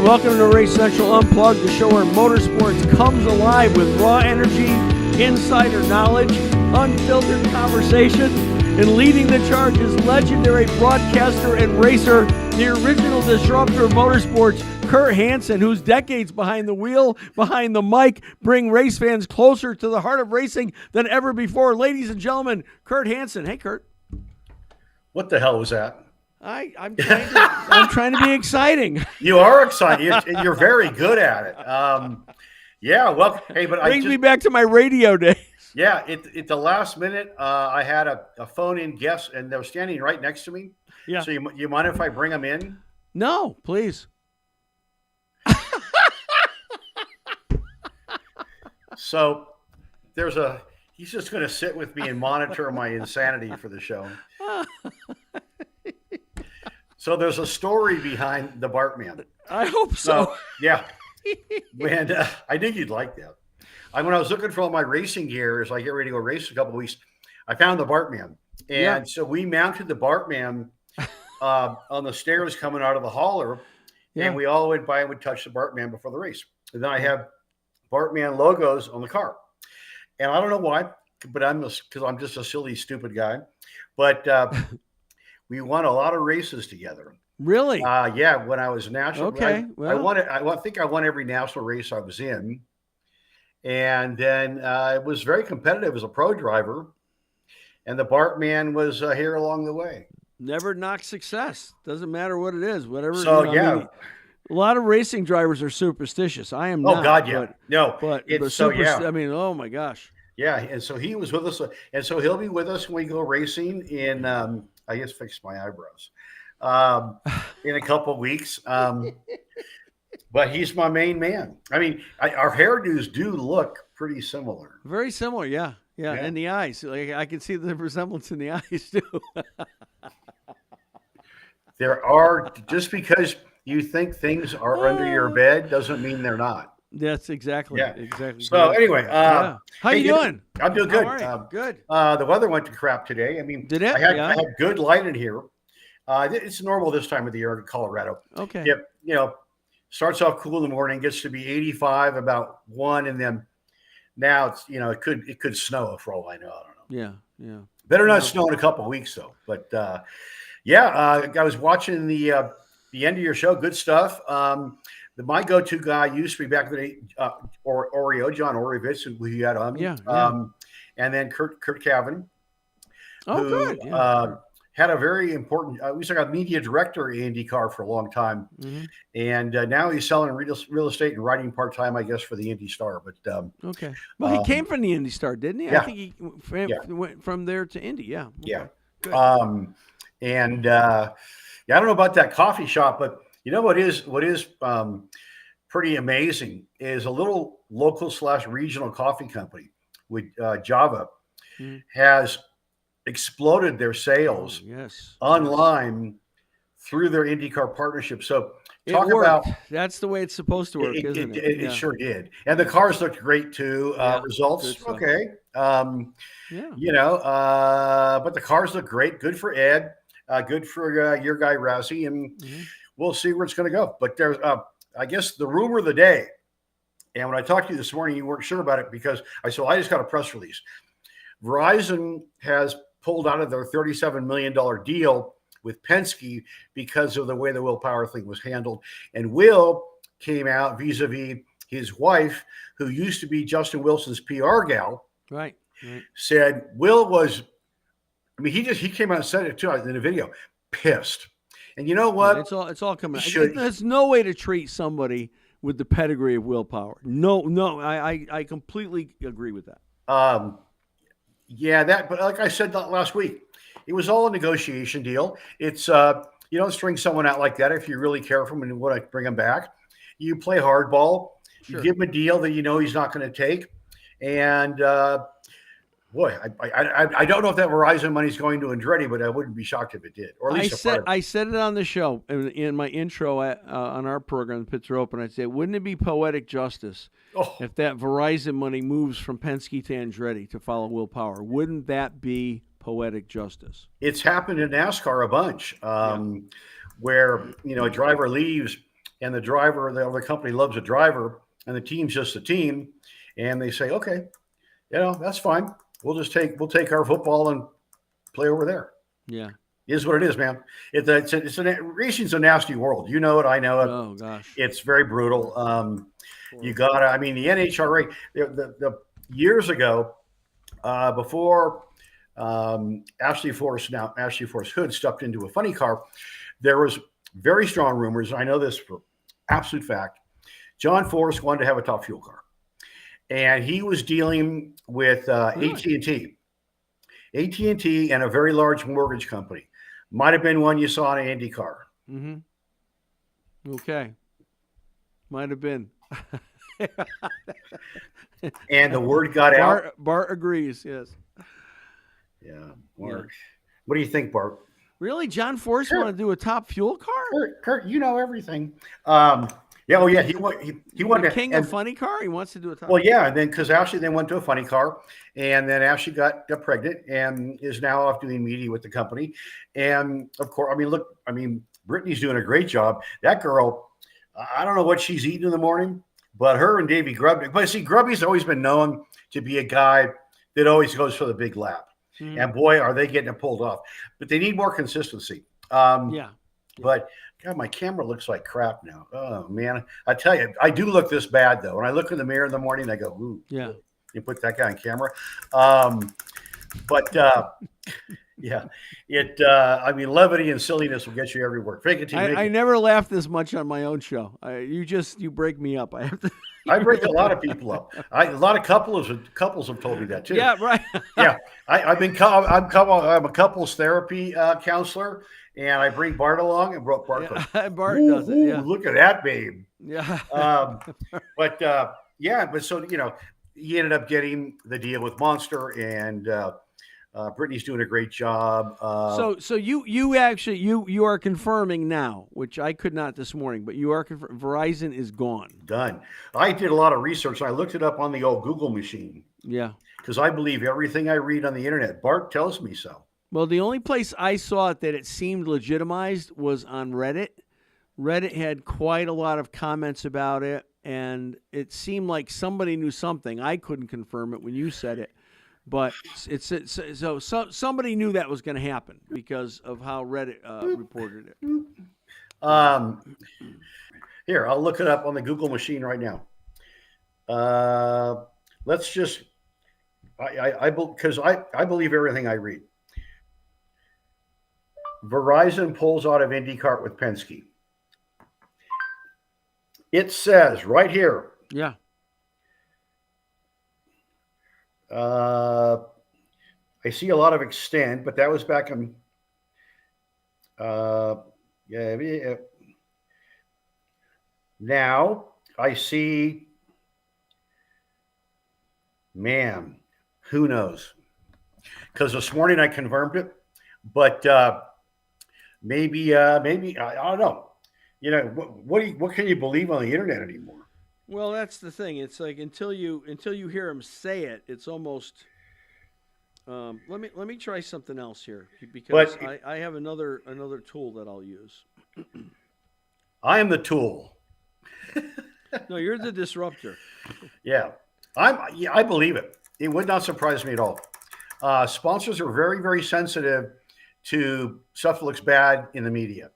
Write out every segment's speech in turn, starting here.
welcome to Race Central Unplugged, the show where motorsports comes alive with raw energy, insider knowledge, unfiltered conversation, and leading the charge is legendary broadcaster and racer, the original disruptor of motorsports, Kurt Hansen, whose decades behind the wheel, behind the mic, bring race fans closer to the heart of racing than ever before. Ladies and gentlemen, Kurt Hansen. Hey, Kurt. What the hell was that? I'm trying to be exciting. You are excited. You're very good at it. Yeah. Well, hey, but brings me back to my radio days. Yeah. At the last minute, I had a phone-in guest, and they were standing right next to me. Yeah. So you mind if I bring them in? No, please. So he's just going to sit with me and monitor my insanity for the show. So there's a story behind the Bartman. I hope so. Yeah. And I think you'd like that. When I was looking for all my racing gear as I get ready to go race a couple of weeks, I found the Bartman. And so we mounted the Bartman on the stairs coming out of the hauler. Yeah. And we all went by and would touch the Bartman before the race. And then I have Bartman logos on the car. And I don't know why, but because I'm just a silly, stupid guy. But we won a lot of races together. Really? Yeah. When I was national, okay. I think I won every national race I was in, and then it was very competitive as a pro driver. And the Bartman was here along the way. Never knock success. Doesn't matter what it is. Whatever. So I mean, a lot of racing drivers are superstitious. I am not. Oh God, yeah. But I mean, oh my gosh. Yeah, and so he was with us, and so he'll be with us when we go racing in. I just fixed my eyebrows in a couple of weeks. But he's my main man. I mean, our hairdos do look pretty similar. Very similar, yeah. And the eyes, like I can see the resemblance in the eyes too. There are, just because you think things are under your bed doesn't mean they're not. That's exactly. So anyway, how you doing? I'm doing good. Good. The weather went to crap today. I mean, did it? I had good light in here. It's normal this time of the year in Colorado. Okay. Yep. Starts off cool in the morning, gets to be 85 about 1, and then now it's it could snow for all I know. I don't know. Yeah. Better not snow in a couple of weeks though. But I was watching the end of your show. Good stuff. My go-to guy used to be back in the day, John Orevitz, who you had on. Yeah. And then Kurt Cavan, who good. Yeah. Had a very important. He was like a media director in IndyCar for a long time, and now he's selling real estate and writing part time, I guess, for the Indy Star. But okay, well, he came from the Indy Star, didn't he? Yeah. I think he went from there to Indy. Yeah. Okay. Yeah. Good. I don't know about that coffee shop, but you know what is pretty amazing is a little local / regional coffee company with Java has exploded their sales online through their IndyCar partnership. So that's the way it's supposed to work, isn't it? It sure did. And the cars looked great too. Results okay. But the cars look great. Good for Ed. Good for your guy Rousey, and we'll see where it's going to go. But there's, I guess, the rumor of the day. And when I talked to you this morning, you weren't sure about it because I just got a press release. Verizon has pulled out of their $37 million deal with Penske because of the way the Will Power thing was handled. And Will came out vis-a-vis his wife, who used to be Justin Wilson's PR gal. Right. Said Will was. I mean, he came out and said it too in the video, pissed. And you know what? It's all coming out. There's no way to treat somebody with the pedigree of Will Power. No, I completely agree with that. But like I said last week, it was all a negotiation deal. It's you don't string someone out like that if you really care for him and want to bring him back. You play hardball. Sure. You give him a deal that you know he's not going to take, and boy, I don't know if that Verizon money is going to Andretti, but I wouldn't be shocked if it did. Or at least I said it on the show in my intro on our program, Pits Are Open. I said, wouldn't it be poetic justice if that Verizon money moves from Penske to Andretti to follow Will Power? Wouldn't that be poetic justice? It's happened in NASCAR a bunch, where a driver leaves and the driver, the other company loves a driver, and the team's just a team, and they say, okay, that's fine. We'll take our football and play over there. Yeah. It is what it is, man. Racing's a nasty world. You know it. I know it. Oh gosh. It's very brutal. You gotta. I mean, the NHRA. The years ago, before Ashley Force Hood stepped into a funny car, there was very strong rumors. I know this for absolute fact. John Force wanted to have a top fuel car, and he was dealing with AT&T and a very large mortgage company. Might have been one you saw in an Indy car. Mm-hmm. Okay. Might have been. And the word got out. Bart agrees, yes. Yeah, Bart. Yeah. What do you think, Bart? Really? John Force want to do a top fuel car? Kurt, you know everything. Yeah, he wanted the king of funny car. He wants to do a top. Well, yeah, and then because Ashley then went to a funny car, and then Ashley got pregnant and is now off doing media with the company. And of course, Brittany's doing a great job. That girl, I don't know what she's eating in the morning, but her and Davey Grubby. But see, Grubby's always been known to be a guy that always goes for the big lap. Mm-hmm. And boy, are they getting it pulled off. But they need more consistency. Yeah. But God, my camera looks like crap now. Oh man, I tell you, I do look this bad though. When I look in the mirror in the morning, I go, "Ooh, yeah." You put that guy on camera. Yeah, levity and silliness will get you everywhere. Fake it. I never laughed this much on my own show. You break me up. I have to. I break a lot of people up. A lot of couples have told me that too. Yeah, right. Yeah, I'm a couples therapy counselor, and I bring Bart along, and Bart goes, Bart does it. Yeah. Look at that, babe. Yeah. But so he ended up getting the deal with Monster, and Brittany's doing a great job. So you actually you are confirming now, which I could not this morning, but you are Verizon is gone. Done. I did a lot of research. And I looked it up on the old Google machine. Yeah. Because I believe everything I read on the internet. Bart tells me so. Well, the only place I saw it that it seemed legitimized was on Reddit. Reddit had quite a lot of comments about it, and it seemed like somebody knew something. I couldn't confirm it when you said it. But so somebody knew that was going to happen because of how Reddit reported it. Here, I'll look it up on the Google machine right now. Let's just, because I believe everything I read. Verizon pulls out of IndyCar with Penske. It says right here. Yeah. I see a lot of extend, but that was back in, Now I see, man, who knows? Because this morning I confirmed it, but maybe I don't know. What can you believe on the internet anymore? Well, that's the thing. It's like until you hear him say it, it's almost. Let me try something else here because I have another tool that I'll use. I am the tool. No, you're the disruptor. Yeah, I believe it. It would not surprise me at all. Sponsors are very, very sensitive to stuff that looks bad in the media.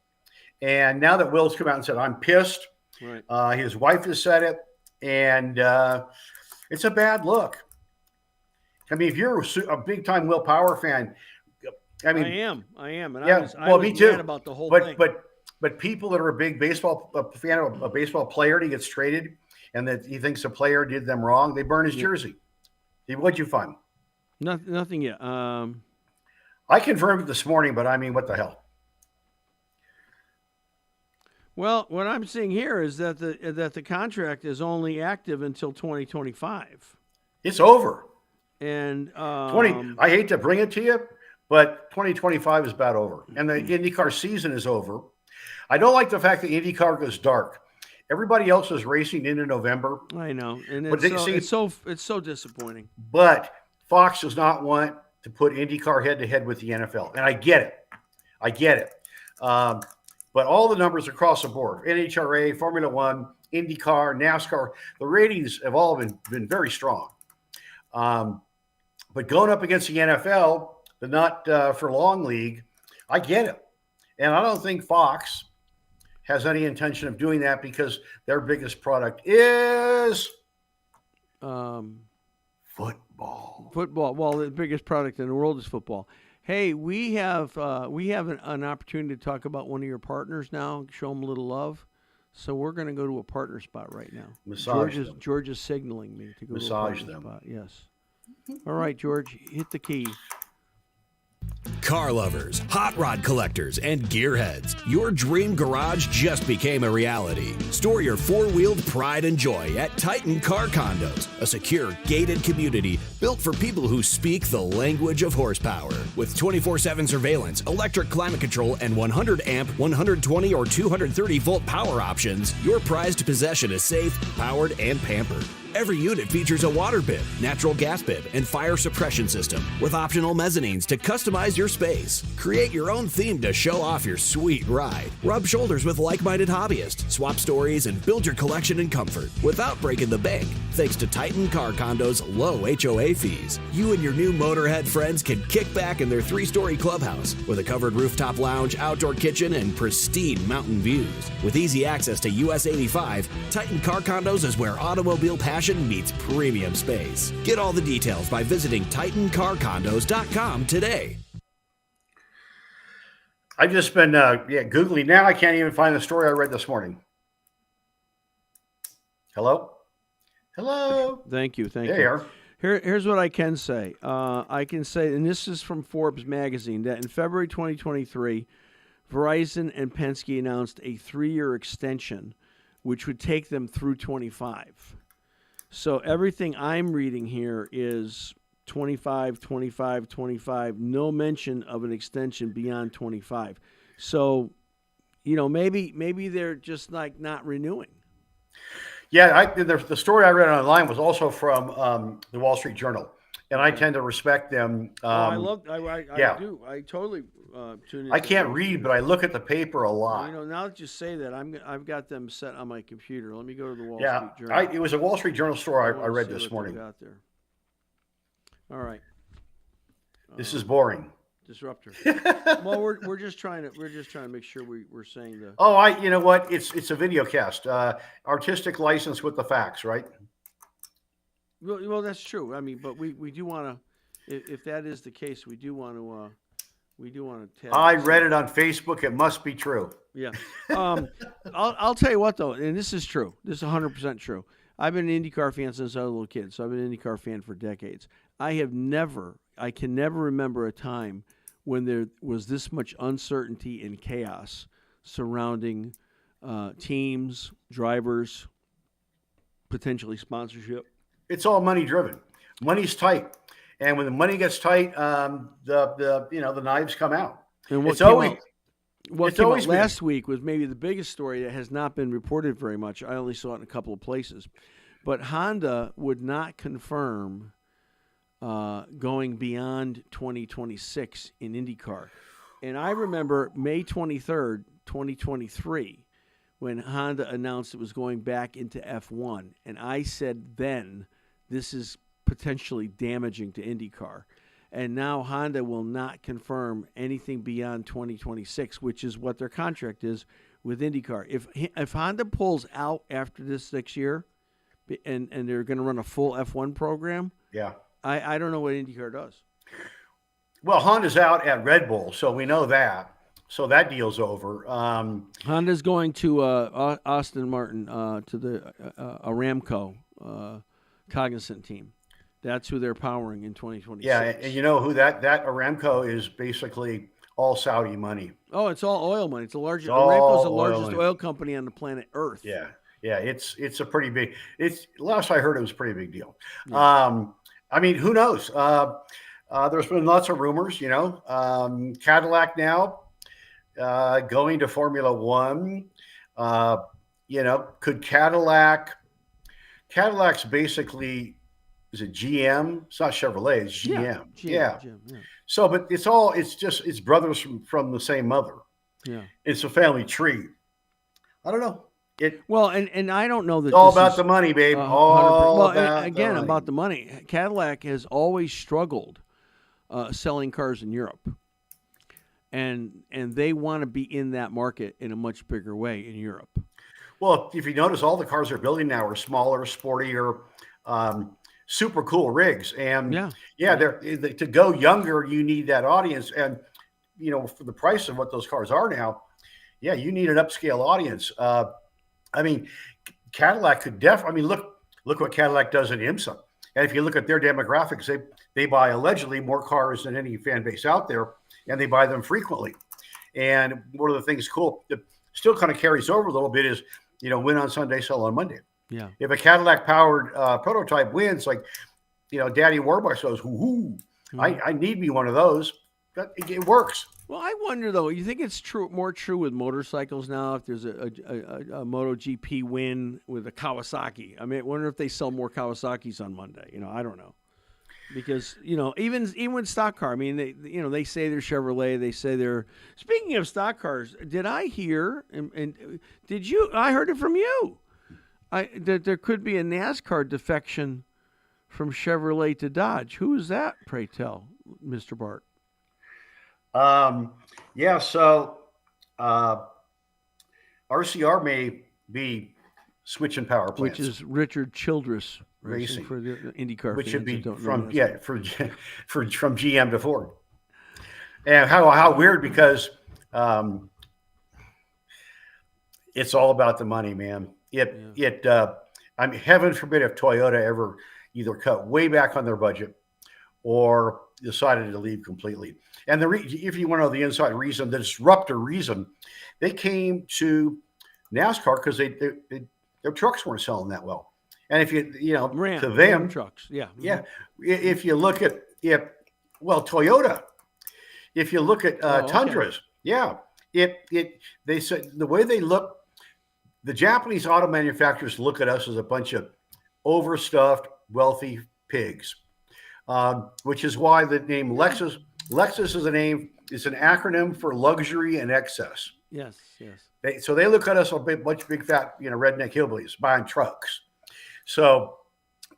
And now that Will's come out and said, I'm pissed. Right. His wife has said it, and it's a bad look. I mean, if you're a big-time Will Power fan, I am, and yeah, I was me too. Mad about the whole thing. But people that are a big fan of a baseball player, and he gets traded, and that he thinks a player did them wrong, they burn his jersey. What'd you find? Nothing yet. I confirmed it this morning, but I mean, what the hell? Well, what I'm seeing here is that the contract is only active until 2025. It's over. And I hate to bring it to you, but 2025 is about over, and the IndyCar season is over. I don't like the fact that IndyCar goes dark. Everybody else is racing into November. I know, and it's so disappointing. But Fox does not want to put IndyCar head to head with the NFL, and I get it. but all the numbers across the board, NHRA, Formula One, IndyCar, NASCAR, the ratings have all been very strong. But going up against the NFL, the not for long league, I get it. And I don't think Fox has any intention of doing that because their biggest product is football. Football. Well, the biggest product in the world is football. Hey, we have an opportunity to talk about one of your partners now. Show them a little love. So we're going to go to a partner spot right now. George is signaling me to go to a partner spot. Yes. All right, George, hit the key. Car lovers, hot rod collectors, and gearheads, your dream garage just became a reality. Store your four-wheeled pride and joy at Titan Car Condos, a secure, gated community built for people who speak the language of horsepower. With 24/7 surveillance, electric climate control, and 100-amp, 120 or 230-volt power options, your prized possession is safe, powered, and pampered. Every unit features a water bib, natural gas bib, and fire suppression system with optional mezzanines to customize your space. Create your own theme to show off your sweet ride. Rub shoulders with like-minded hobbyists, swap stories, and build your collection in comfort without breaking the bank, thanks to Titan Car Condo's low HOA fees. You and your new motorhead friends can kick back in their 3-story clubhouse with a covered rooftop lounge, outdoor kitchen, and pristine mountain views. With easy access to US 85, Titan Car Condos is where automobile passion meets premium space. Get all the details by visiting TitanCarCondos.com today. I've just been Googling. Now I can't even find the story I read this morning. Hello? Thank you. There you are. Here's what I can say. I can say, and this is from Forbes magazine, that in February 2023, Verizon and Penske announced a 3-year extension, which would take them through 25. So everything I'm reading here is 25, 25, 25, no mention of an extension beyond 25. So, maybe they're just like not renewing. Yeah, the story I read online was also from the Wall Street Journal, and I tend to respect them. I do. I totally tune in. I can't read, but I look at the paper a lot. Now that you say that, I've got them set on my computer. Let me go to the Wall Street Journal. It was a Wall Street Journal story I read this morning. Got there. All right. This is boring. Disruptor. Well, we're just trying to make sure we're saying the. Oh, you know what? It's a video cast. Artistic license with the facts, right? Well, that's true. I mean, but we do want to, if that is the case, we do want to tell. I read it on Facebook. It must be true. Yeah. I'll tell you what though, and this is true. This is 100% true. I've been an IndyCar fan since I was a little kid, so I've been an IndyCar fan for decades. I can never remember a time when there was this much uncertainty and chaos surrounding teams, drivers, potentially sponsorship. It's all money driven. Money's tight, and when the money gets tight, the knives come out. And what came out last week was maybe the biggest story that has not been reported very much. I only saw it in a couple of places, but Honda would not confirm going beyond 2026 in IndyCar. And I remember May 23rd, 2023, when Honda announced it was going back into F1. And I said then, this is potentially damaging to IndyCar. And now Honda will not confirm anything beyond 2026, which is what their contract is with IndyCar. If Honda pulls out after this next year and they're going to run a full F1 program, I don't know what IndyCar does. Well, Honda's out at Red Bull, so we know that. So that deal's over. Honda's going to Aston Martin, to the Aramco Cognizant team. That's who they're powering in 2026. Yeah, and you know who that Aramco is basically all Saudi money. Oh, it's all oil money. It's the largest. Aramco's the largest oil company on the planet Earth. Yeah, it's a pretty big. Last I heard, it was a pretty big deal. Yeah. I mean, who knows? There's been lots of rumors. Cadillac now going to Formula One. Could Cadillac's basically. Is it GM? It's not Chevrolet. It's GM. Yeah. GM. So, but it's brothers from the same mother. Yeah. It's a family tree. I don't know. Well, and I don't know that It's all this about is the money, babe. 100%. All Well, about again, the money. about the money. Cadillac has always struggled selling cars in Europe, and they want to be in that market in a much bigger way in Europe. Well, if you notice, all the cars they're building now are smaller, sportier, super cool rigs. And they're to go younger, you need that audience. And for the price of what those cars are now, you need an upscale audience. I mean, Cadillac could look what Cadillac does in IMSA. And if you look at their demographics, they buy allegedly more cars than any fan base out there, and they buy them frequently. And one of the things cool that still kind of carries over a little bit is, win on Sunday, sell on Monday. Yeah. If a Cadillac powered prototype wins, like, Daddy Warbucks goes, hoo-hoo, I need me one of those. But it works. Well, I wonder though. You think it's more true with motorcycles now? If there's a MotoGP win with a Kawasaki, I mean, I wonder if they sell more Kawasaki's on Monday. I don't know, because even with stock car, I mean, they say they're Chevrolet. They say they're. Speaking of stock cars, did I hear and did you? I heard it from you. That there could be a NASCAR defection from Chevrolet to Dodge. Who is that? Pray tell, Mr. Bart. So RCR may be switching power plants, which is Richard Childress Racing for the IndyCar, which should be from from GM to Ford. And how weird, because it's all about the money, man. I mean, heaven forbid if Toyota ever either cut way back on their budget or decided to leave completely. And if you want to know the inside reason, the disruptor reason, they came to NASCAR because their trucks weren't selling that well. And if Ram trucks, if you look at Toyota, if you look at Tundras, they said the way they look, the Japanese auto manufacturers look at us as a bunch of overstuffed, wealthy pigs. Which is why the name Lexus is is an acronym for luxury and excess. Yes. So they look at us a bunch of big fat, redneck hillbillies buying trucks. So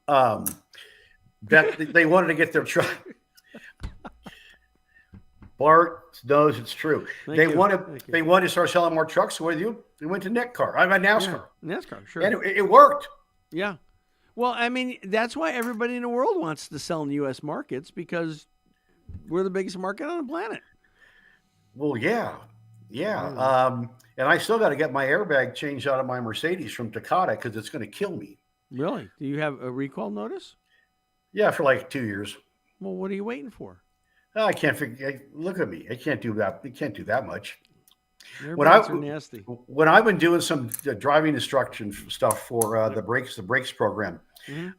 that they wanted to get their truck. Bart knows it's true. They wanted to start selling more trucks. What did you? They went to NASCAR. NASCAR, sure. And it worked. Yeah. Well, I mean, that's why everybody in the world wants to sell in U.S. markets, because we're the biggest market on the planet. Well, yeah. And I still got to get my airbag changed out of my Mercedes from Takata because it's going to kill me. Really? Do you have a recall notice? Yeah, for like 2 years. Well, what are you waiting for? I can't figure. Look at me. I can't do that. I can't do that much. Airbags are nasty. When I've been doing some driving instruction stuff for the brakes program,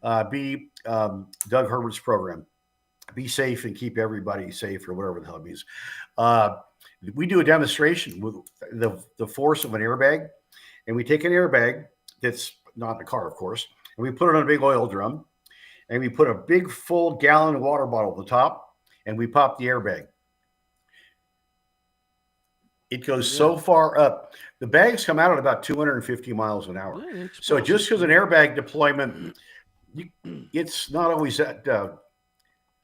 Doug Herbert's program, be safe and keep everybody safe, or whatever the hell it means. We do a demonstration with the force of an airbag, and we take an airbag that's not in the car, of course, and we put it on a big oil drum, and we put a big full gallon water bottle at the top, and we pop the airbag. It goes so far up. The bags come out at about 250 miles an hour. Yeah, so just because an airbag deployment, it's not always that.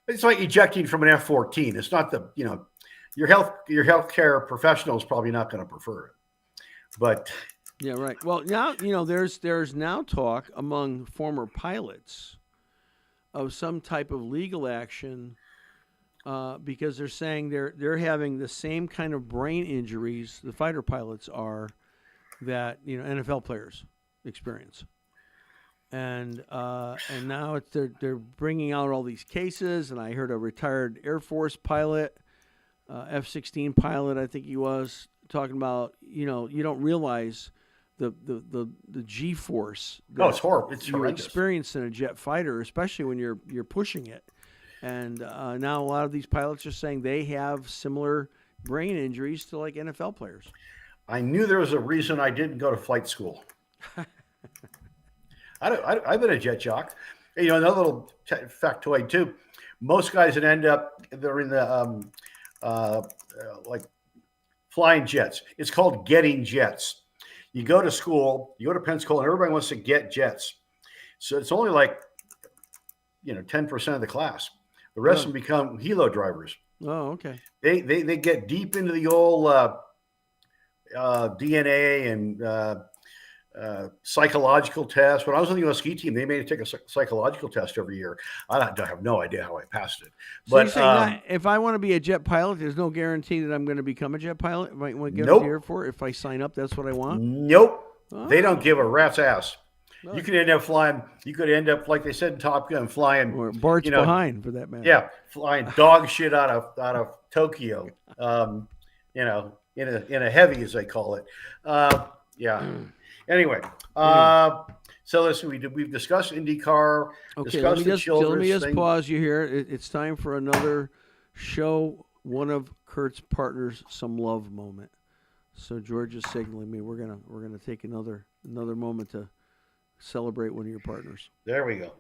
It's like ejecting from an F-14. It's not your healthcare professional is probably not going to prefer it. But yeah, right. Well, now there's now talk among former pilots of some type of legal action. Because they're saying they're having the same kind of brain injuries the fighter pilots are that NFL players experience, and now they're bringing out all these cases. And I heard a retired Air Force pilot, F-16 pilot, I think he was, talking about you don't realize the G-force. It's horrible. It's you experience in a jet fighter, especially when you're pushing it. And now a lot of these pilots are saying they have similar brain injuries to like NFL players. I knew there was a reason I didn't go to flight school. I've been a jet jock. Another little factoid too. Most guys that end up, they're in the like flying jets. It's called getting jets. You go to school, you go to Pensacola, and everybody wants to get jets. So it's only like, 10% of the class. The rest of them become helo drivers. Oh, okay. They get deep into the old DNA and psychological tests. When I was on the U.S. ski team, they made me take a psychological test every year. I have no idea how I passed it. So you're saying if I want to be a jet pilot, there's no guarantee that I'm going to become a jet pilot? If I want to get to the airport, if I sign up, that's what I want? Nope. Oh. They don't give a rat's ass. Really? You could end up flying. You could end up, like they said in Top Gun, flying. Or Bart's behind, for that matter. Yeah, flying dog shit out of Tokyo. In a heavy, as they call it. Yeah. Anyway, so listen, we've discussed IndyCar. Okay, let me just pause you here. It's time for another show one of Kurt's partners some love moment. So George is signaling me. We're gonna take another moment to celebrate one of your partners. There we go.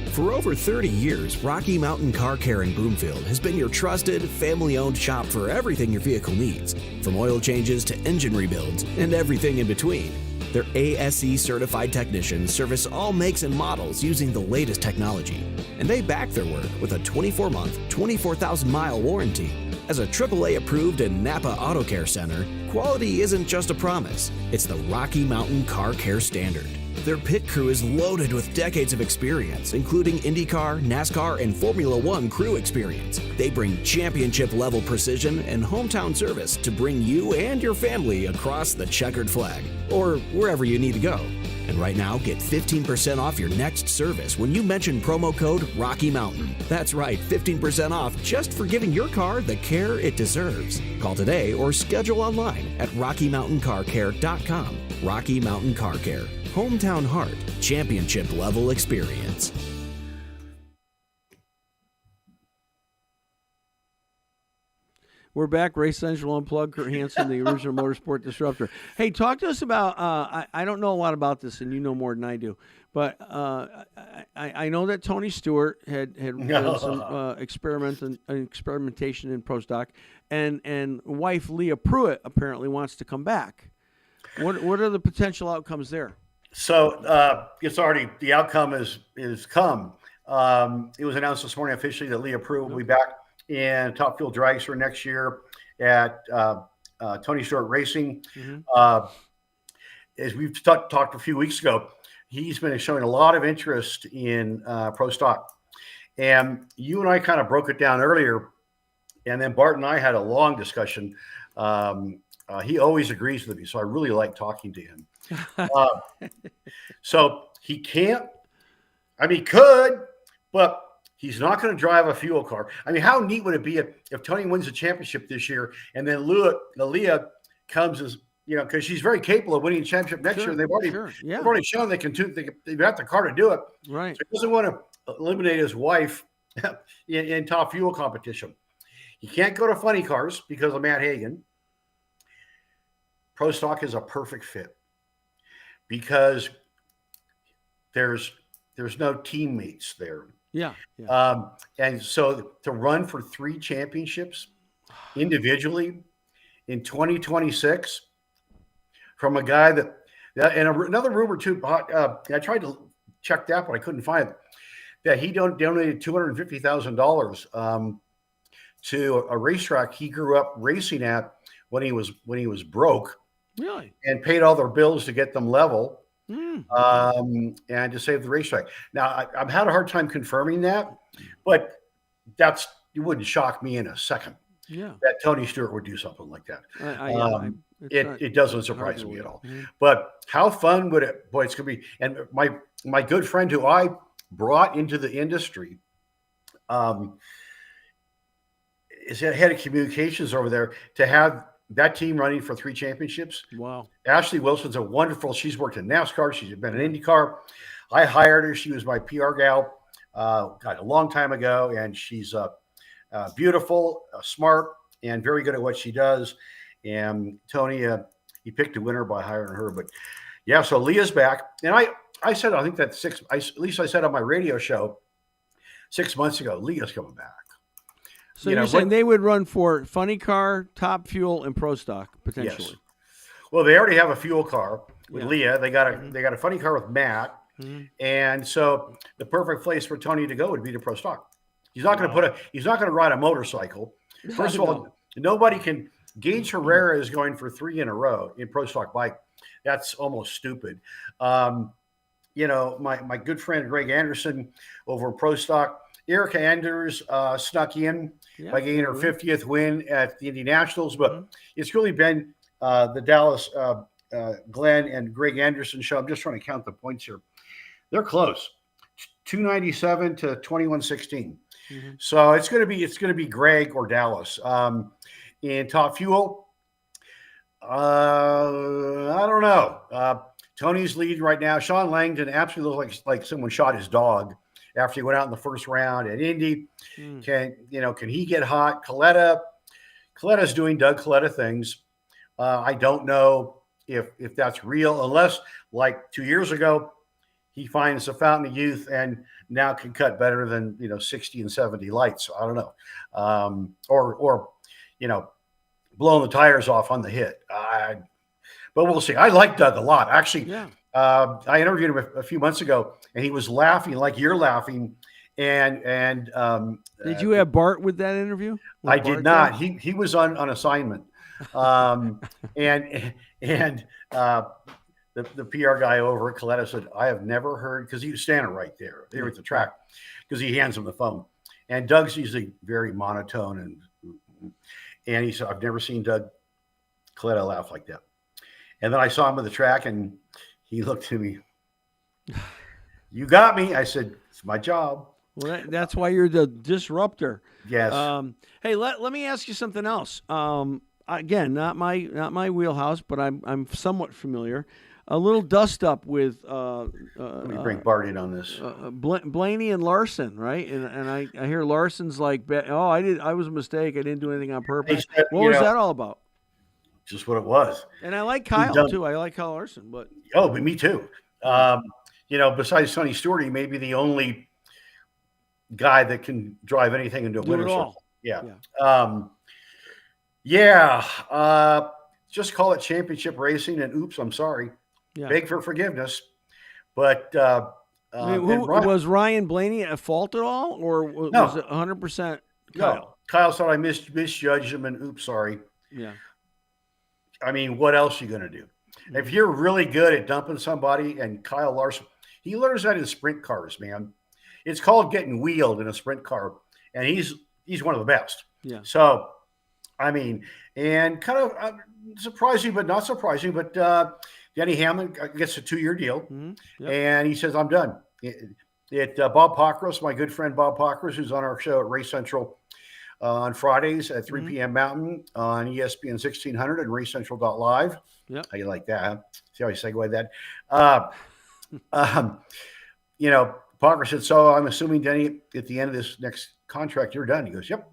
For over 30 years, Rocky Mountain Car Care in Broomfield has been your trusted, family-owned shop for everything your vehicle needs, from oil changes to engine rebuilds and everything in between. Their ASE-certified technicians service all makes and models using the latest technology, and they back their work with a 24-month, 24,000-mile warranty. As a AAA-approved and Napa Auto Care Center, quality isn't just a promise, it's the Rocky Mountain Car Care standard. Their pit crew is loaded with decades of experience, including IndyCar, NASCAR, and Formula One crew experience. They bring championship-level precision and hometown service to bring you and your family across the checkered flag, or wherever you need to go. And right now, get 15% off your next service when you mention promo code Rocky Mountain. That's right, 15% off just for giving your car the care it deserves. Call today or schedule online at RockyMountainCarCare.com. Rocky Mountain Car Care. Hometown heart, championship level experience. We're back. Race Central Unplugged. Kurt Hansen, the original motorsport disruptor. Hey, talk to us about. I don't know a lot about this, and you know more than I do. But I know that Tony Stewart had done some experimentation in pro stock, and wife Leah Pruitt apparently wants to come back. What are the potential outcomes there? So it's already, the outcome is come. It was announced this morning officially that Leah Pruitt will be back in Top Fuel Dragster next year at Tony Stewart Racing. Mm-hmm. As we've talked a few weeks ago, he's been showing a lot of interest in pro stock. And you and I kind of broke it down earlier, and then Bart and I had a long discussion. He always agrees with me, so I really like talking to him. So he can't, he could, but he's not going to drive a fuel car. How neat would it be if Tony wins the championship this year and then Leah comes as, because she's very capable of winning a championship next year. They've already shown they can do. They've got the car to do it. Right. So he doesn't want to eliminate his wife in top fuel competition. He can't go to funny cars because of Matt Hagan. Pro stock is a perfect fit because there's no teammates there. Yeah. And so to run for 3 championships individually in 2026 from a guy that and another rumor too, I tried to check that, but I couldn't find it, that he donated $250,000 to a racetrack he grew up racing at when he was broke. Really? And paid all their bills to get them level. And to save the racetrack. Now, I've had a hard time confirming that, but it wouldn't shock me in a second that Tony Stewart would do something like that. It doesn't surprise me at all. Mm-hmm. But how fun would it? Boy, it's going to be. And my good friend who I brought into the industry is head of communications over there to have that team running for 3 championships. Wow. Ashley Wilson's she's worked in NASCAR. She's been in IndyCar. I hired her. She was my PR gal a long time ago. And she's beautiful, smart, and very good at what she does. And Tony, he picked a winner by hiring her. But yeah, so Leah's back. And I said, I think that at least I said on my radio show 6 months ago, Leah's coming back. So you're saying they would run for Funny Car, Top Fuel, and Pro Stock potentially? Yes. Well, they already have a fuel car with Leah. They got a Funny Car with Matt, and so the perfect place for Tony to go would be to Pro Stock. He's not going to he's not going to ride a motorcycle. First of all, nobody can. Gage Herrera is going for 3 in a row in Pro Stock bike. That's almost stupid. My good friend Greg Anderson over Pro Stock. Erica Anders snuck in by getting her 50th win at the Indy Nationals, but it's really been the Dallas Glenn and Greg Anderson show. I'm just trying to count the points here. They're close, 297 to 2116. So it's going to be Greg or Dallas. In Top Fuel, I don't know. Tony's leading right now. Sean Langdon absolutely looks like someone shot his dog after he went out in the first round at Indy. Can he get hot? Coletta's doing Doug Coletta things. I don't know if that's real, unless like 2 years ago, he finds a fountain of youth and now can cut better than 60 and 70 lights. I don't know, or blowing the tires off on the hit. But we'll see. I like Doug a lot, actually. Yeah. I interviewed him a few months ago, and he was laughing like you're laughing. And did you have Bart with that interview? I did not. He was on assignment. And the PR guy over at Coletta said, I have never heard, because he was standing right there at the track, because he hands him the phone. And Doug's usually very monotone. And he said, I've never seen Doug Coletta laugh like that. And then I saw him at the track, and he looked at me. You got me. I said, it's my job. Well, that's why you're the disruptor. Yes. Hey, let me ask you something else. Again, not my wheelhouse, but I'm somewhat familiar. A little dust up with. Let me bring Bart in on this. Blaney and Larson, right? And I hear Larson's like, I was a mistake. I didn't do anything on purpose. What was that all about? Just what it was. And I like Kyle too. I like Kyle Larson, but me too. Besides Sonny Stewart, he may be the only guy that can drive anything into a winner's circle. Yeah. Just call it championship racing, and oops, I'm sorry. Yeah. Beg for forgiveness. But was Ryan Blaney at fault at all, or was it 100% Kyle? No. Kyle said I misjudged him, and oops, sorry. Yeah. I mean, what else are you going to do? Mm-hmm. If you're really good at dumping somebody, and Kyle Larson, he learns that in sprint cars, man. It's called getting wheeled in a sprint car, and he's one of the best. Yeah. So, I mean, and kind of surprising, but not surprising, but Denny Hamlin gets a 2-year deal, and he says, I'm done. Bob Pockros, my good friend Bob Pockros, who's on our show at Race Central on Fridays at 3 p.m. Mountain on ESPN 1600 and racecentral.live. Yep. How you like that? Huh? See how you segue that? Pockros said, so I'm assuming, Denny, at the end of this next contract, you're done. He goes, yep.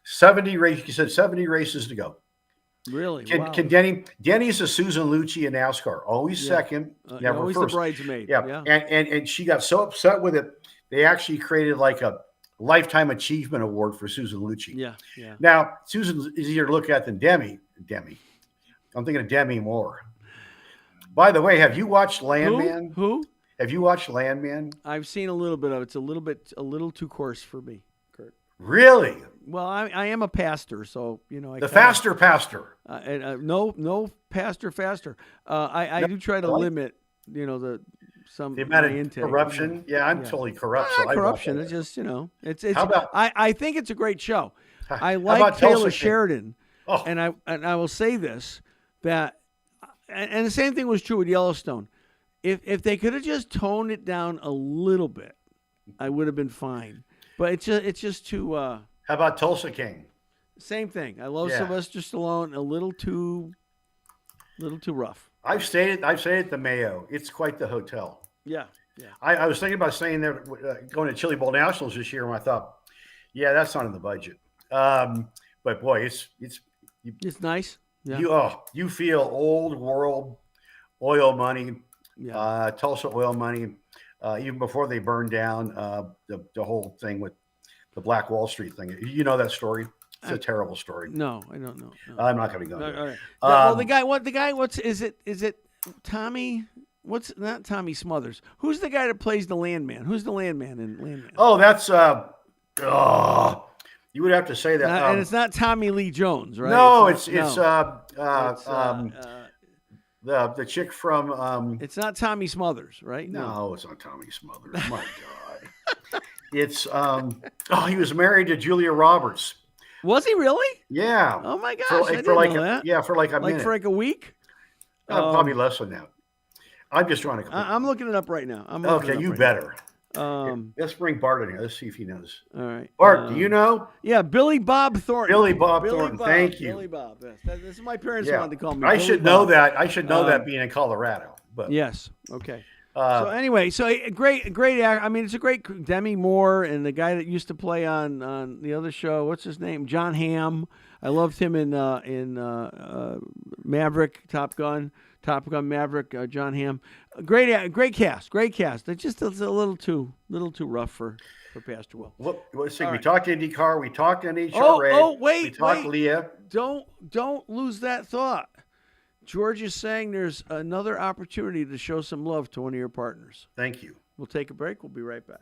70 races. He said 70 races to go. Really? Can Denny's a Susan Lucci in NASCAR. Always second, never always first. The bridesmaid. Yeah. And she got so upset with it, they actually created like a Lifetime Achievement Award for Susan Lucci. Yeah. Now, Susan is easier to look at than Demi. I'm thinking of Demi Moore. By the way, have you watched Landman? Who? Have you watched Landman? I've seen a little bit of it. It's a little too coarse for me, Kurt. Really? Well, I am a pastor, so faster pastor. No pastor faster. I do try to limit, the amount of intake. Corruption. Yeah, I'm totally corrupt. So corruption. It's just it's. How about, I think it's a great show. I like Taylor Sheridan, and I will say this, that, and the same thing was true with Yellowstone. If they could have just toned it down a little bit, I would have been fine. But it's just too. How about Tulsa King? Same thing. I love Sylvester Stallone. A little too rough. I've stayed at the Mayo. It's quite the hotel. Yeah. I was thinking about staying there, going to Chili Bowl Nationals this year, and I thought, that's not in the budget. But boy, it's nice. Yeah. You feel old world oil money, Tulsa oil money. Even before they burned down the whole thing with the Black Wall Street thing. You know that story? It's a terrible story. No, I don't know. No. I'm not going to go there. All right. Well, the guy. What's is it? Tommy? What's not Tommy Smothers? Who's the guy that plays the Landman? Who's the Landman in Landman? Oh, that's you would have to say that. And it's not Tommy Lee Jones, right? No, it's the chick from. It's not Tommy Smothers, right? No, it's not Tommy Smothers. My God, it's he was married to Julia Roberts. Was he really? Yeah. Oh my gosh, I didn't know that. Yeah, for like a minute. For like a week. Probably less than that. I'm just trying to. I'm looking it up right now. Okay, you better. Now. Let's bring Bart in here. Let's see if he knows. All right, Bart, do you know? Yeah, Billy Bob Thornton. Billy Bob Thornton. Thank you. Billy Bob. Yes. This is my parents wanted to call me. I should know that. I should know that being in Colorado. But yes. Okay. So anyway, great act. I mean, it's a great Demi Moore and the guy that used to play on the other show. What's his name? John Hamm. I loved him in Maverick, Top Gun Maverick. John Hamm. Great cast. It's just a little too rough for Pastor Will. Let's see. We talked IndyCar. We talked NHRA. Wait. We talked Leah. Don't lose that thought. George is saying there's another opportunity to show some love to one of your partners. Thank you. We'll take a break. We'll be right back.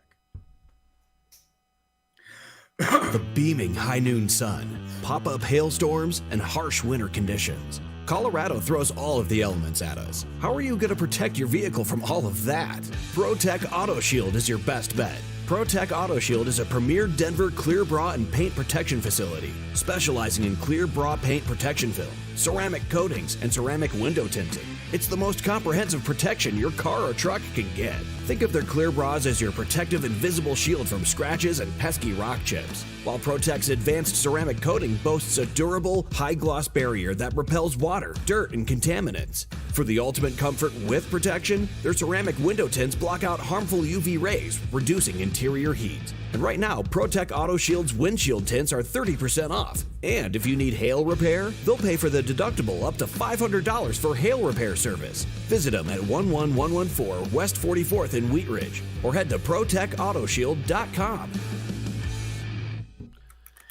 The beaming high noon sun, pop-up hailstorms, and harsh winter conditions. Colorado throws all of the elements at us. How are you going to protect your vehicle from all of that? ProTech Auto Shield is your best bet. ProTech Auto Shield is a premier Denver clear bra and paint protection facility, specializing in clear bra paint protection film, ceramic coatings, and ceramic window tinting. It's the most comprehensive protection your car or truck can get. Think of their clear bras as your protective invisible shield from scratches and pesky rock chips, while ProTech's advanced ceramic coating boasts a durable, high-gloss barrier that repels water, dirt, and contaminants. For the ultimate comfort with protection, their ceramic window tints block out harmful UV rays, reducing interior heat. And right now, ProTech Auto Shield's windshield tints are 30% off. And if you need hail repair, they'll pay for the deductible up to $500 for hail repair service. Visit them at 11114 West 44th in Wheat Ridge, or head to ProTechAutoShield.com.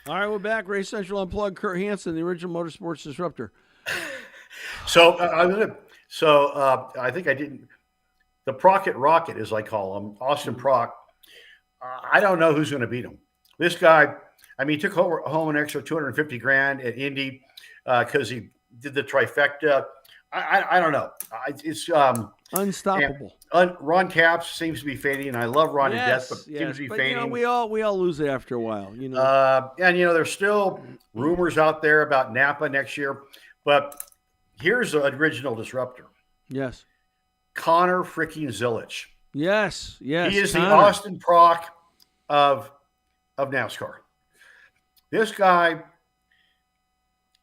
All right, we're back. Race Central Unplugged. Kurt Hansen, the original motorsports disruptor. So I think I didn't. The Procket Rocket, as I call him, Austin Prock. I don't know who's going to beat him. This guy, I mean, he took home an extra $250,000 at Indy because he did the trifecta. I don't know. It's unstoppable. Ron Capps seems to be fading, and I love Ron to death, but seems to be fading. You know, we all lose it after a while. You know, and you know, there's still rumors out there about Napa next year, but here's the original disruptor. Yes, Connor freaking Zilic. Yes. He is Connor. the Austin Prock of NASCAR. This guy,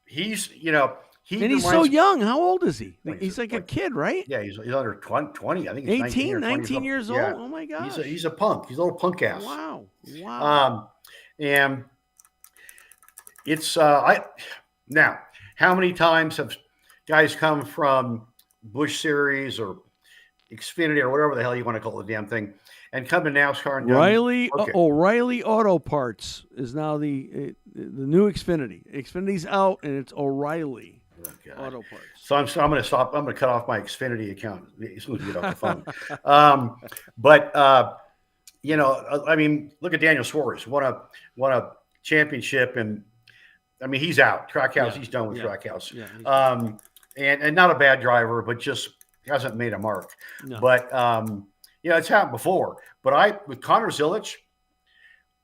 he's so young. How old is he? He's like a kid, right? Yeah, he's under 20. I think he's 19 years old. Yeah. Oh my gosh. He's a punk. He's a little punk ass. Wow. And it's now, how many times have guys come from Busch Series or Xfinity or whatever the hell you want to call the damn thing, and come to NASCAR and O'Reilly Auto Parts is now the new Xfinity. Xfinity's out, and it's O'Reilly Auto Parts. So I'm going to stop. I'm going to cut off my Xfinity account as soon as we get off the phone. But you know, I mean, look at Daniel Suarez. Won a championship, and I mean, he's out. Trackhouse. He's done with Trackhouse. Yeah, and not a bad driver, but just hasn't made a mark. No. But you know, it's happened before. But with Connor Zilic,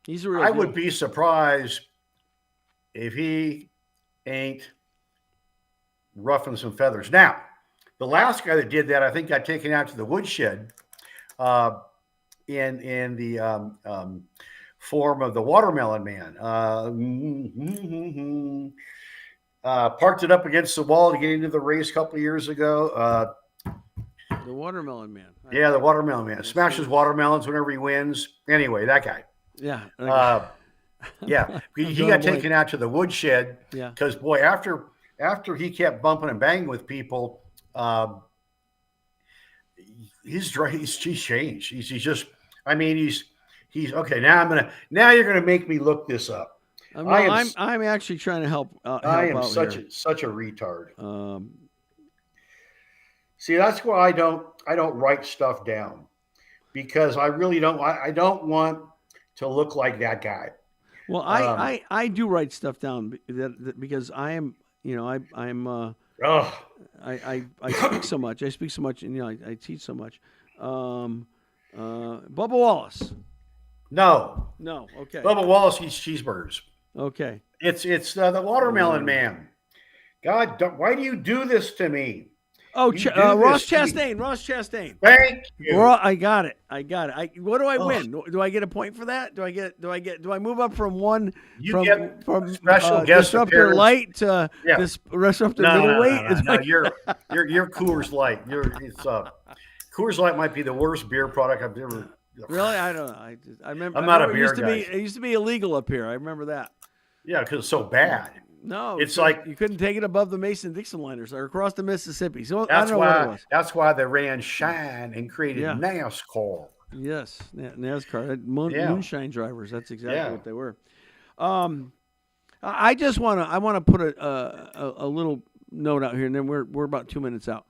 he's a real I deal. would be surprised if he ain't ruffling some feathers. Now, the last guy that did that, I think, got taken out to the woodshed in the form of the Watermelon Man. Parked it up against the wall to get into the race a couple of years ago. The Watermelon Man. Yeah, the Watermelon Man. Smashes watermelons whenever he wins. Anyway, that guy. Yeah. Yeah. He got taken out to the woodshed because, boy, after he kept bumping and banging with people, he's changed. He's just, I mean, He's okay. Now you're gonna make me look this up. I'm actually trying to help I am out such here. such a retard. See, that's why I don't write stuff down, because I really don't. I don't want to look like that guy. Well, I do write stuff down because I am, Oh, I speak so much. I speak so much, and I teach so much. Bubba Wallace. no, Okay. Bubba Wallace eats cheeseburgers. Okay. It's the watermelon man. God, why do you do this to me? Oh, You do Ross this to me. Chastain. Ross Chastain. Thank you. I got it. What do I win? Do I get a point for that? Do I move up from one You get from special guest disruptor appearance. light to Yeah. this disruptor No, middleweight? no. You're Coors Light. Coors Light might be the worst beer product I've ever. Really? I don't know. I remember. I'm not a it beer used to guy. It used to be illegal up here. I remember that. Yeah, because it's so bad. No, It's like you couldn't take it above the Mason-Dixon liners or across the Mississippi. So I that's don't know what it why was. that's why they ran Shine and created Yeah. NASCAR. Yes, NASCAR Yeah. moonshine drivers. That's exactly Yeah. what they were. I just want to put a little note out here, and then we're about 2 minutes out.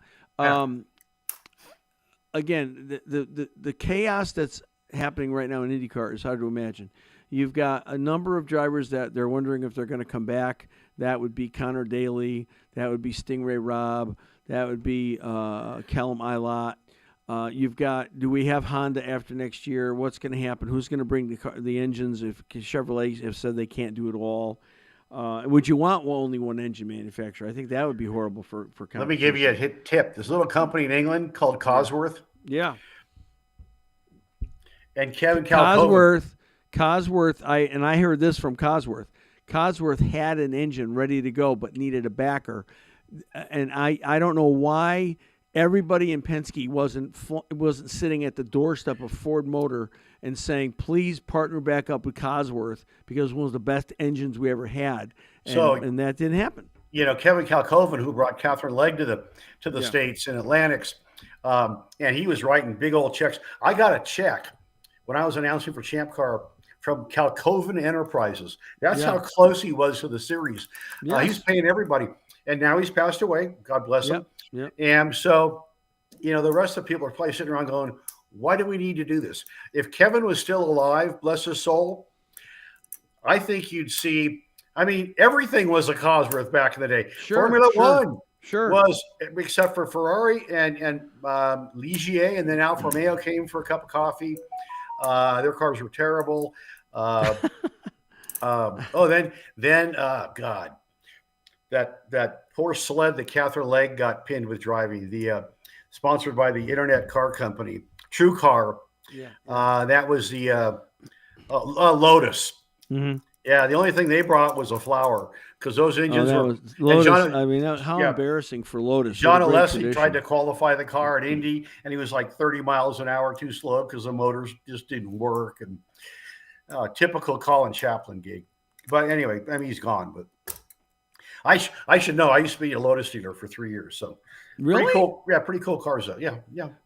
Again, the chaos that's happening right now in IndyCar is hard to imagine. You've got a number of drivers that they're wondering if they're going to come back. That would be Connor Daly. That would be Stingray Robb. That would be Callum Ilott. You've got, do we have Honda after next year? What's going to happen? Who's going to bring the engines if Chevrolet have said they can't do it all? Would you want only one engine manufacturer? I think that would be horrible for competition. Let me give you a hit tip. This little company in England called Cosworth. Yeah. And Kevin Calhoun. Cosworth, I heard this from Cosworth. Cosworth had an engine ready to go but needed a backer. And I don't know why everybody in Penske wasn't sitting at the doorstep of Ford Motor and saying, please partner back up with Cosworth because it was one of the best engines we ever had. And that didn't happen. Kevin Calhoun, who brought Catherine Legg to the States in Atlantics, and he was writing big old checks. I got a check when I was announcing for Champ Car from Calhoun Enterprises. That's how close he was to the series. Yes. He's paying everybody. And now he's passed away. God bless him. Yep. And so, the rest of the people are probably sitting around going, why do we need to do this? If Kevin was still alive, bless his soul, I think you'd see, everything was a Cosworth back in the day. Formula One was, except for Ferrari and Ligier, and then Alfa Romeo came for a cup of coffee. Their cars were terrible. God. That poor sled that Catherine Legg got pinned with driving, sponsored by the Internet Car Company, True Car. Yeah. That was the Lotus. Mm-hmm. Yeah, the only thing they brought was a flower because those engines were. Lotus, how embarrassing for Lotus. John Alessi tried to qualify the car at Indy, and he was like 30 miles an hour too slow because the motors just didn't work. And typical Colin Chaplin gig. But anyway, he's gone. But I should know. I used to be a Lotus dealer for 3 years, so really pretty cool. Yeah, pretty cool cars though. Yeah.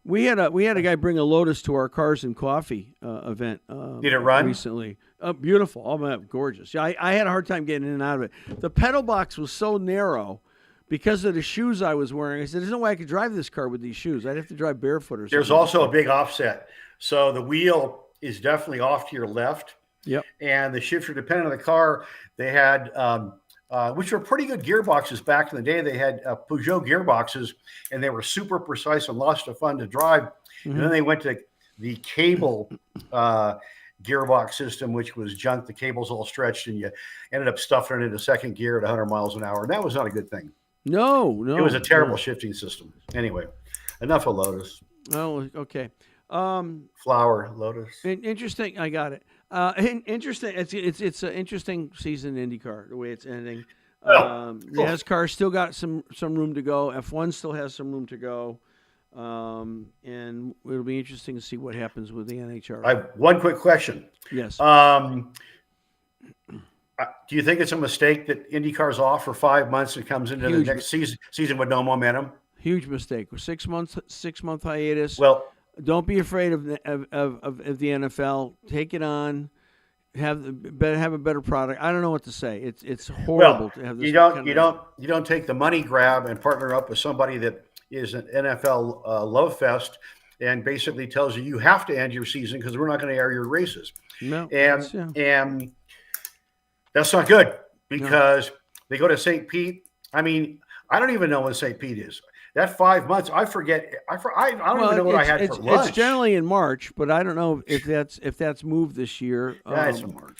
We had a guy bring a Lotus to our Cars and Coffee event. Did it run recently? Beautiful, gorgeous. Yeah, I had a hard time getting in and out of it. The pedal box was so narrow because of the shoes I was wearing. I said, "There's no way I could drive this car with these shoes. I'd have to drive barefoot or something." There's also a big offset, so the wheel is definitely off to your left. Yep. And the shifter, depending on the car, they had. Which were pretty good gearboxes back in the day. They had Peugeot gearboxes, and they were super precise and lots of fun to drive. Mm-hmm. And then they went to the cable gearbox system, which was junk. The cable's all stretched, and you ended up stuffing it into second gear at 100 miles an hour. And that was not a good thing. No. It was a terrible shifting system. Anyway, enough of Lotus. Oh, okay. Flower, Lotus. Interesting. I got it. Interesting. It's an interesting season in IndyCar, the way it's ending. NASCAR still got some room to go. F1 still has some room to go. And it'll be interesting to see what happens with the NHRA. I have one quick question. Yes. Do you think it's a mistake that IndyCar's off for 5 months and comes into the next season with no momentum? Huge mistake. 6 month hiatus. Well, Don't be afraid of the NFL. Take it on. Have a better product. I don't know what to say. It's horrible Well, to have this. you don't take the money grab and partner up with somebody that is an NFL love fest and basically tells you have to end your season because we're not going to air your races. No, and that's not good because they go to St. Pete. I mean, I don't even know when St. Pete is. That 5 months, I forget. I don't even know what I had for lunch. It's generally in March, but I don't know if that's moved this year. It's in March.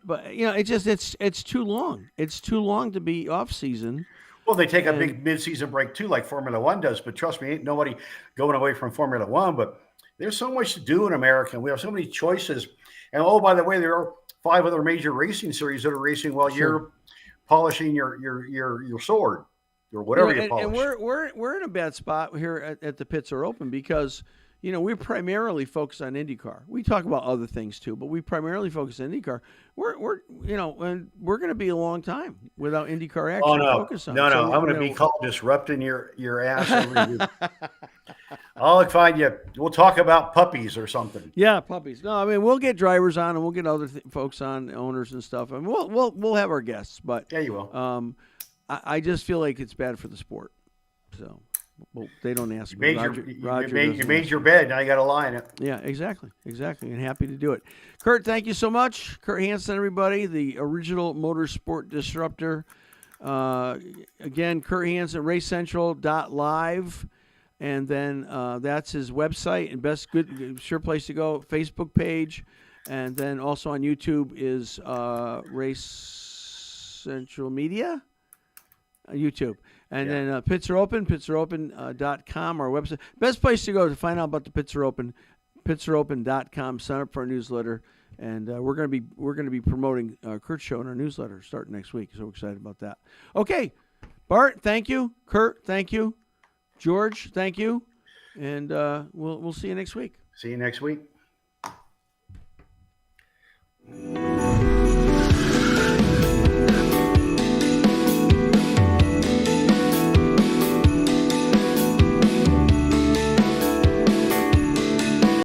But it's too long. It's too long to be off season. Well, they take a big mid-season break too, like Formula One does. But trust me, ain't nobody going away from Formula One. But there's so much to do in America. We have so many choices. And oh, by the way, there are 5 other major racing series that are racing while you're polishing your sword. Or whatever you polish. And we're in a bad spot here at the Pits Are Open because we primarily focus on IndyCar. We talk about other things too, but we primarily focus on IndyCar. And we're going to be a long time without IndyCar action to focus on. No, I'm going to be called disrupting your ass over you. I'll find you. We'll talk about puppies or something. Yeah, puppies. No, I mean we'll get drivers on and we'll get other folks on, owners and stuff, and we'll have our guests. But yeah, you will. I just feel like it's bad for the sport. So, they don't ask me. You made your bed. Now you got to lie in it. Yeah, exactly. And happy to do it. Kurt, thank you so much. Kurt Hansen, everybody, the original motorsport disruptor. Again, Kurt Hansen, racecentral.live. And then that's his website and sure place to go, Facebook page. And then also on YouTube is Race Central Media. YouTube. And then Pits Are Open, pitsareopen.com, our website. Best place to go to find out about the Pits Are Open, pitsareopen.com. Sign up for our newsletter. And we're going to be promoting Kurt's show in our newsletter starting next week. So excited about that. Okay. Bart, thank you. Kurt, thank you. George, thank you. And we'll see you next week. See you next week.